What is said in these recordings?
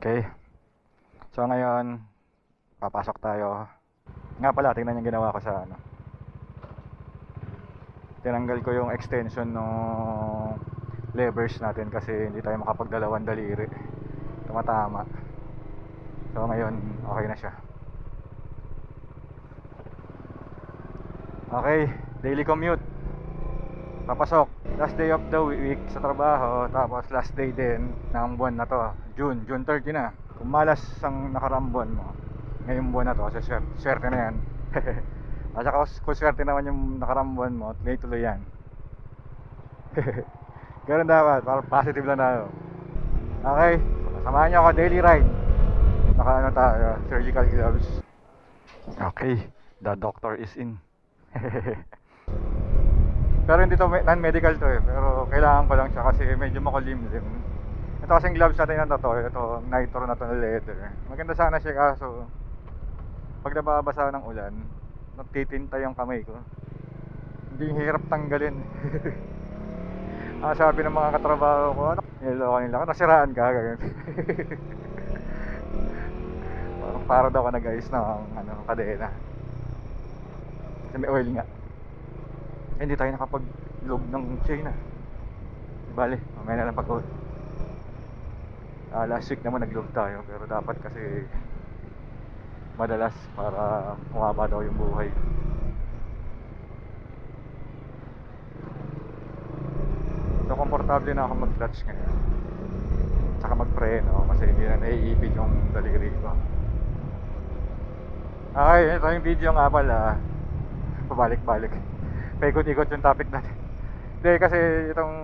Okay. So ngayon, papasok tayo. Nga pala, tingnan yung ginawa ko sa ano. Tinanggal ko yung extension ng levers natin kasi hindi tayo makapagdalawang daliri. Tumatama. So ngayon, okay na siya. Okay, daily commute. Papasok. Last day of the week sa trabaho. Tapos last day din ng buwan na to. June 30 na. Kung malas ang nakaraang buwan mo, ngayong buwan na to, so swerte na yan. At saka kung swerte naman yung nakaraang buwan mo, tuloy-tuloy yan. Ganun dapat, para positive lang tayo. Okay, samahan nyo ako, daily ride. Naka ano tayo, surgical gloves. Okay, the doctor is in. Pero hindi to non-medical to eh. Pero kailangan ko lang siya kasi medyo makulimlim. Ito kasing gloves natin na to. Ito nitro na to na leather. Maganda sana siya kaso pag nababasa ng ulan, nagtitinta yung kamay ko. Hindi hirap tanggalin. Sabi ng mga katrabaho ko, ano? Niloko nila, nasiraan ka. Para daw ako nag-ayos ng kadena. Kasi may oil nga. Hindi tayo nakapag-log ng chain ah. Bale, mamaya na lang pag-uwi. Last week naman nag-log tayo, pero dapat kasi madalas para humaba daw yung buhay. So komportable na ako mag-clutch ngayon. Tsaka mag-preno kasi hindi na naiipit yung daliri ko. Okay, ito yung video nga pala. Pabalik-balik. Paikot-ikot yung topic natin. Hindi kasi itong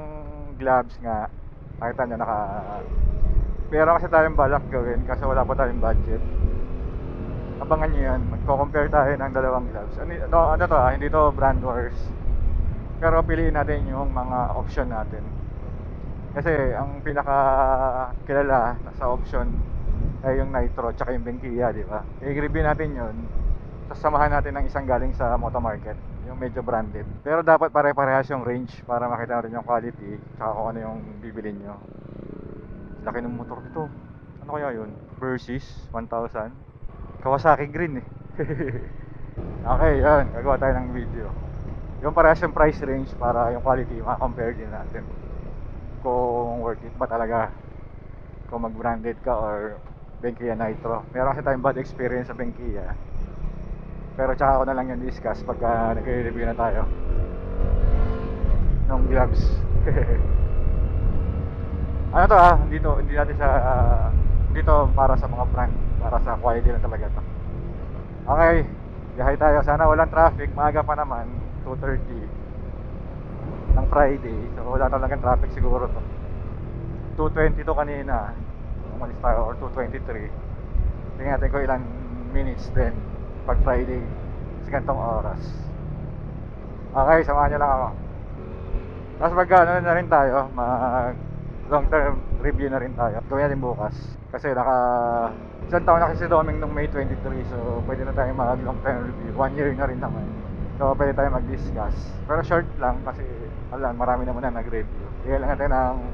gloves nga, nakita nyo meron kasi tayong balak gawin kasi wala pa tayong budget. Abangan nyo yan, magko-compare tayo ng dalawang gloves. Ano to hindi to brand wars. Pero piliin natin yung mga option natin. Kasi ang pinaka kilala sa option ay yung Nitro tsaka yung Benkia, di ba? I-review natin yun. Sasamahan natin ng isang galing sa Moto Market, yung medyo branded. Pero dapat pare-parehas yung range para makita rin yung quality tsaka kung ano yung bibilin nyo. Laki ng motor nito. Ano kaya yun? Versys 1000. Kawasaki Green eh. Okay, yun. Gagawa tayo ng video. Yung parehas yung price range para yung quality ma-compare din natin. Kung worth it ba talaga. Kung mag-branded ka or Benkia Nitro. Meron kasi tayong bad experience sa Benkia. Pero tsaka ko na lang yung discuss pagka nag-review na tayo ng gloves. Ano to hindi natin sa dito para sa mga brand, para sa quality lang talaga to. Okay, biyahe tayo. Sana walang traffic, maaga pa naman, 2:30 ng Friday. So wala talagang traffic siguro to. 2:22 kanina umalis tayo, or 2:23. Tingnan natin kung ilang minutes din pag Friday sa gantong oras. Okay, samahan nyo lang ako. Tapos ano na rin tayo, mag long term review na rin tayo. Gawin natin bukas kasi isang taon na kasi si Doming nung May 23. So pwede na tayo mag long term review. 1 year na rin naman. So pwede tayo mag-discuss. Pero short lang kasi marami naman na nag-review. Kaya lang natin ang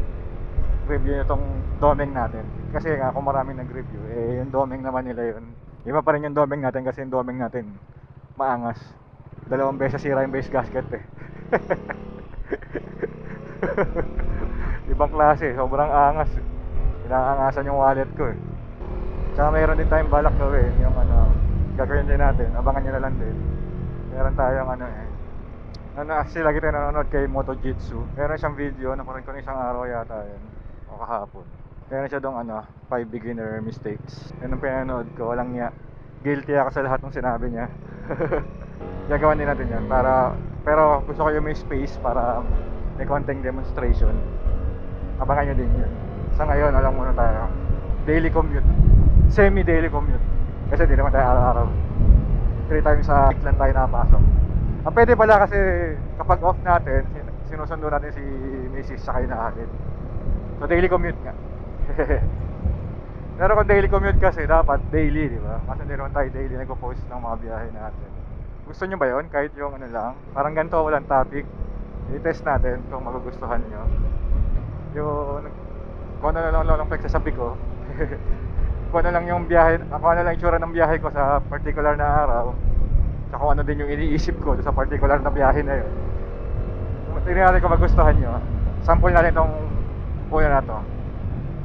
review itong Doming natin. Kasi nga kung maraming nag-review, yung Doming naman nila yun. Iba pa rin yung Doming natin kasi yung Doming natin maangas. 2 beses sira yung base gasket eh. Ibang klase, sobrang angas. Inaangasan yung wallet ko eh. Tsaka mayroon din tayong balak gawin yung gagawin din natin, abangan nyo na lang din. Meron tayong actually lagi tayo nanonood kay Moto Jitsu. Meron siyang video, nakunin ko na isang araw yata yun o kahapon. Meron siya dong 5 beginner mistakes. Yun ang pinanood ko, walang niya. Guilty ako sa lahat ng sinabi niya. Gagawan din natin yan pero gusto ko yung may space para may konting demonstration. Abangan nyo din yun. Sa ngayon, alam muna tayo, daily commute, semi-daily commute. Kasi di naman tayo araw-araw. 3 times a week lang tayo nakapasok. Pwede pala kasi kapag off natin, sinusundo natin si Mrs. sa kayo na atin. So daily commute nga. Pero kung daily commute kasi, dapat daily, di ba? Kasi hindi naman tayo daily nagpo-post ng mga biyahe natin. Gusto nyo ba yun? Kahit yung lang, parang ganito, walang topic. I-test natin kung magugustuhan nyo. Yung kung ano lang pagsasabi ko. kung ano lang yung biyahe, kung ano lang yung itsura ng biyahe ko sa particular na araw, sa kung ano din yung iniisip ko sa particular na biyahe na yun. Tingnan natin kung magustuhan nyo. Sample natin itong una na to.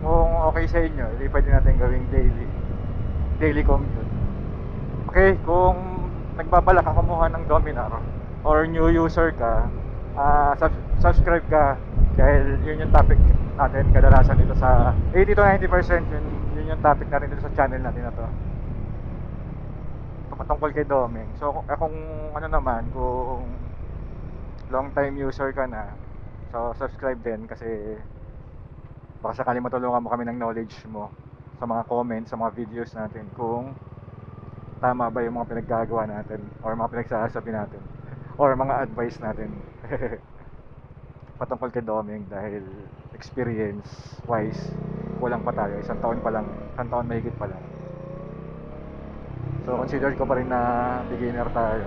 Kung okay sa inyo, hindi pwede natin gawing daily commute. Okay, kung nagbabalak ka kumuha ng Dominar or new user ka, subscribe ka dahil yun yung topic natin kadalasan dito sa 80 to 90% yun yung topic natin dito sa channel natin na to, patungkol kay Doming. So kung ano naman, kung long time user ka na, so subscribe din kasi baka sakali matulungan mo kami ng knowledge mo sa mga comments, sa mga videos natin, kung tama ba yung mga pinaggagawa natin or mga pinagsasabi natin or mga advice natin patungkol kay Doming. Dahil experience wise, kulang pa tayo, isang taon mahigit pa lang. So consider ko pa rin na beginner tayo.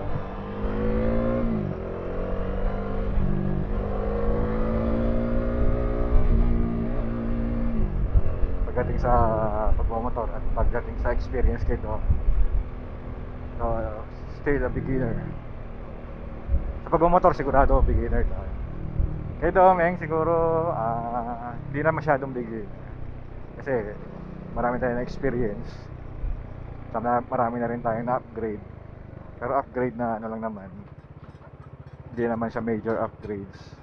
Pagdating sa pagmamotor at pagdating sa experience kay Doming, so still a beginner. Sa pagmamotor sigurado beginner tayo. Kay Domeng siguro hindi na masyadong beginner kasi marami tayong experience, marami na rin tayong na-upgrade. Pero upgrade na ano lang naman, hindi naman siya major upgrades,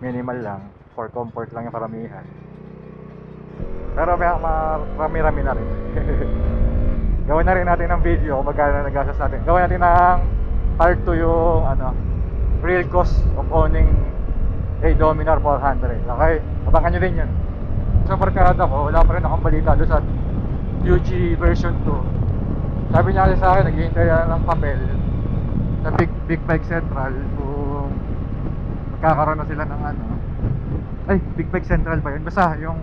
minimal lang, for comfort lang yung karamihan. Pero marami-rami na rin. Gawin na rin natin ng video kung magkano nagastos natin. Gawin natin ng part 2 yung real cost of owning a Dominar 400. Okay, abangan nyo din yun. Sa barkada ko, wala pa rin akong balita doon sa UG version 2. Sabi niya kasi sa akin, naghihintay ng papel sa Big Bike Central kung magkakaroon na sila ng Big Bike Central ba yun? Basta yung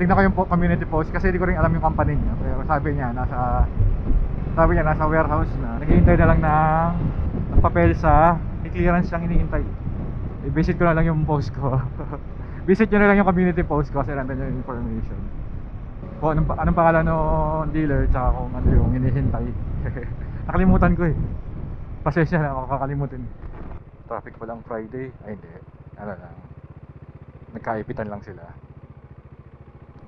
tingnan ko yung community post kasi hindi ko rin alam yung company niya. Pero sabi niya nasa warehouse na, naghihintay na lang ng papel sa clearance lang hinihintay. I-visit ko na lang yung post ko. Visit nyo na lang yung community post ko kasi nandun yung information kung anong pangalan ng dealer tsaka kung ano yung hinihintay. Nakalimutan ko eh. Pasensya na ako, kakalimutin. Traffic pa lang Friday. Ay hindi, ano lang, nagkaipitan lang sila.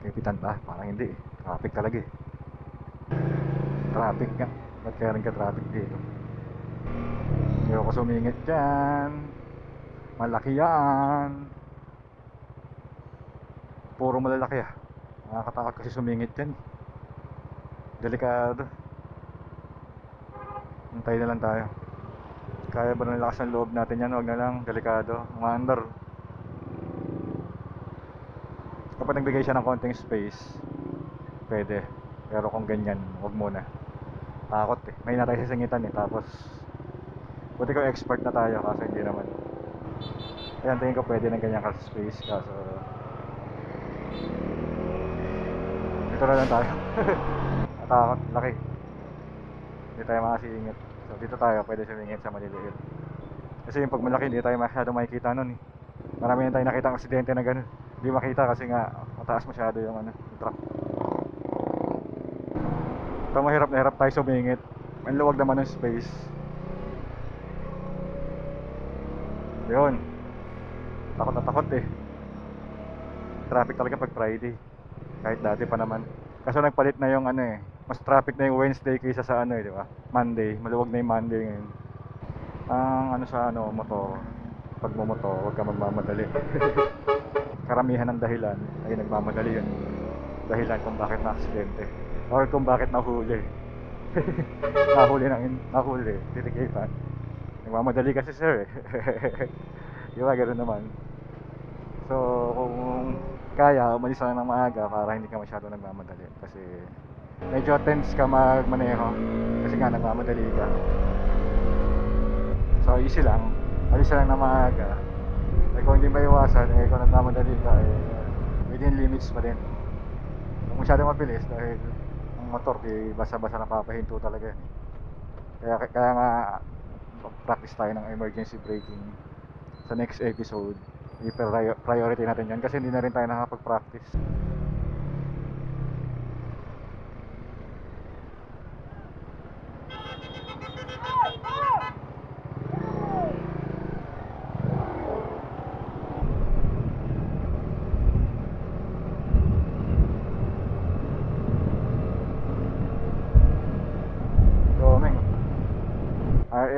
Kaipitan ba? Parang hindi eh. Traffic talaga eh. Traffic nga. Ba't kaya rin ka traffic dito? Hindi ako sumingit dyan. Malaki yan. Puro malalaki ah. Nakakatakot kasi sumingit yan. Delikado. Hintay na lang tayo. Kaya ba ng lakas ng loob natin yan? Huwag na lang. Delikado. Umandar. Kapag nagbigay siya ng konting space, pwede. Pero kung ganyan, huwag muna. Takot eh. May na tayo sasingitan eh. Tapos buti ko expert na tayo kasi hindi naman. Ayan, tingin ko pwede ng ganyan ka space. Kaso dito na lang tayo. Natakot, laki. Hindi tayo makasingit. So dito tayo pwede sumingit sa maliliit. Kasi yung pag malaki hindi tayo masyadong makikita nun eh. Marami na tayo nakita ng aksidente na ganun. Hindi makita kasi nga mataas masyado yung yung truck. So mahirap na hirap tayo sumingit. Ang luwag naman ng space. Yun. Takot na takot eh. Traffic talaga pag Friday. Kahit dati pa naman. Kaso nagpalit na yung mas traffic na yung Wednesday kaysa sa di ba? Monday. Maluwag na yung Monday ngayon. Ang sa motor. Pag motor, huwag ka magmamadali. Karamihan ng dahilan ay nagmamadali yun. Dahilan kung bakit na-aksidente. Or kung bakit nahuli. Nahuli. Titikitan. Nagmamadali kasi sir eh. Diba, ganoon naman. So, kung kaya, umalis lang ng maaga para hindi ka masyado nagmamadali. Kasi medyo tense ka magmaneho. Kasi nga nagmamadali ka. So, easy lang. Alis lang ng maaga. Eh kung hindi maiwasan, kung nagmamadali ka, within limits pa din. Kung masyado mabilis dahil ang motor, basa-basa napapahinto talaga yan. Kaya nga, practice tayo ng emergency braking sa next episode. I-priority natin yan kasi hindi na rin tayo nakapag-practice.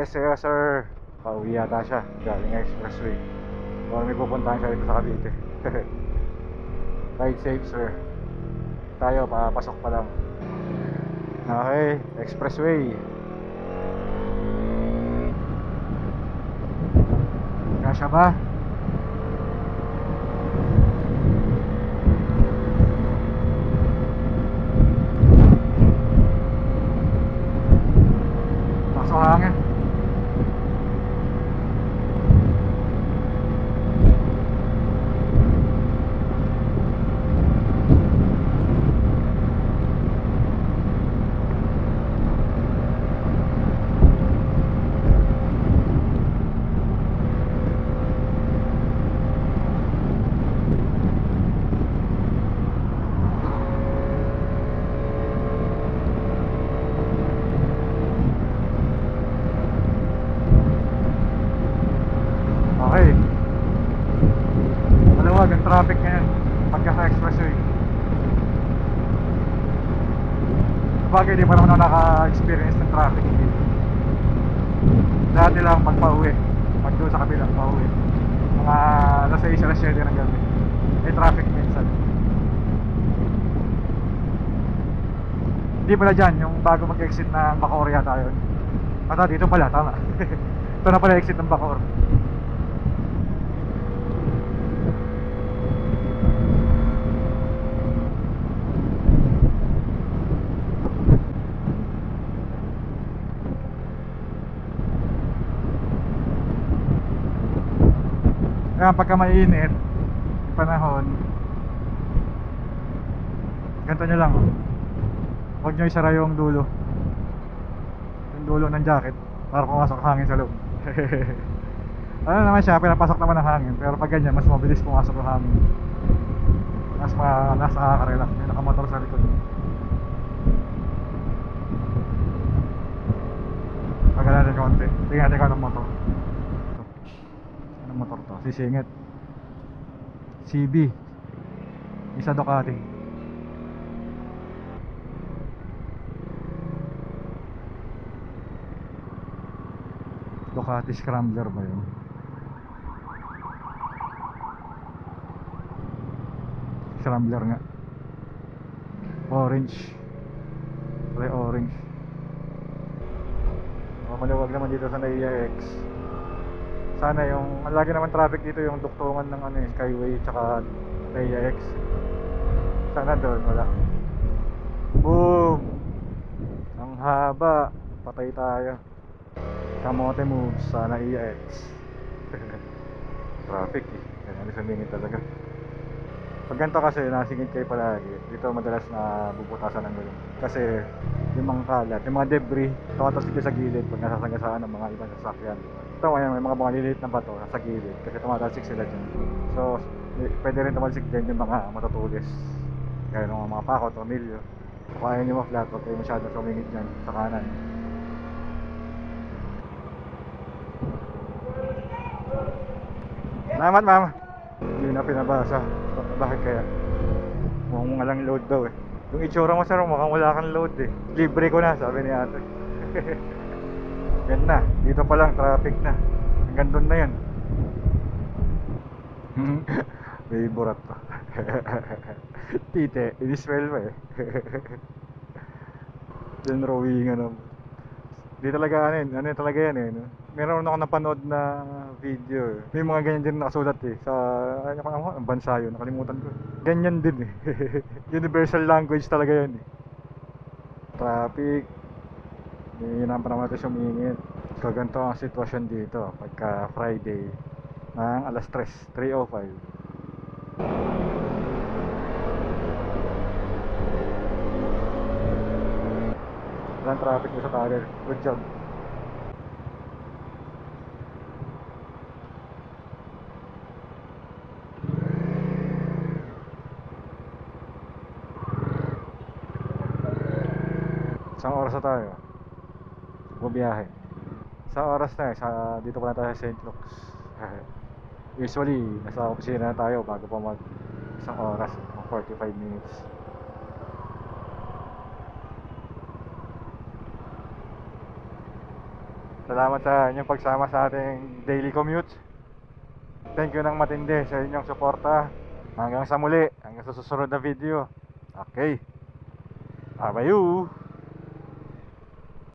SEO sir. Pauwi yata siya, galing expressway. Or may pupuntahan siya dito sa Cavite. Ride safe sir. Tayo, papasok pa lang. Okay, expressway. Kasya ba? Pasok hangin. Okay. Maluwag ang traffic ngayon pagka sa expressway. Bagay di pa naman ako naka-experience ng traffic. Dati lang pagpa-uwi, pag doon sa kabilang pa-uwi, mga alas 6, alas 7 ng gabi, may traffic minsan. Hindi pala dyan, yung bago mag-exit ng Bacoor yata yun. Ata dito pala, tama. Ito na pala exit ng Bacoor. Kaya pagka mainit yung panahon, ganito nyo lang, oh. Huwag nyo isara yung dulo ng jacket para pumasok hangin sa loob. Ano naman siya, pinapasok naman ng hangin, pero pag ganyan mas mabilis pumasok ng hangin. Mas nakaka-relax. May nakamotor sa likod. Pagka natin konti, tingnan natin kung anong motor. Motor to, sisingit CB, isa Ducati. Ducati Scrambler ba yun? Scrambler nga, orange, kulay orange. Maluwag naman dito sa NAIA X. Sana yung, lagi naman traffic dito yung duktungan ng ano, Skyway tsaka NAIA X. Sana doon wala. Boom! Ang haba, patay tayo. Kamote moves sa NAIA X. Traffic eh, kaya sumingit talaga. Pag ganito kasi nasingit kayo palagi, dito madalas na bubutasan ng gulong. Kasi yung mga kalat, yung mga debris, tumatalsik sa gilid pag nasasagasaan ng mga ibang sasakyan. Ito ngayon, may mga liliit na bato sa gilid kasi tumatalsik sila dyan. So, pwede rin tumalsik dyan yung mga matutulis. Kaya ng mga pakot o milyo. So, kaya nyo ma-flat, huwag kayo masyadong sumingit dyan sa kanan. Salamat ma'am. Hindi na pinabasa. Bakit kaya? Mukhang walang load daw eh. Yung itsura mo sir, mukhang wala kang load eh. Libre ko na, sabi ni ate. Yan na, dito pa lang traffic na. Hanggang doon na yan. May burat pa. Tite, in-smell pa eh. Yan rowing ano. Di talaga ano talaga yan eh. No? Meron ako napanood na video. May mga ganyan din nakasulat eh. Sa ang bansa yun, nakalimutan ko. Ganyan din eh. Universal language talaga yan eh. Traffic. Hihinapan pa naman natin sumingit. So ganito ang sitwasyon dito pagka Friday ng alas 3:05. Walang traffic mo sa Taler. Good job. Isang oras na tayo bumiyahe. Isang oras na dito pa na tayo sa St. Luke's. Usually nasa opisina na tayo bago pa mag isang oras, 45 minutes. Salamat sa inyong pagsama sa ating daily commute. Thank you ng matindi sa inyong suporta. Hanggang sa muli, hanggang sa susunod na video. Okay. Bye-bye.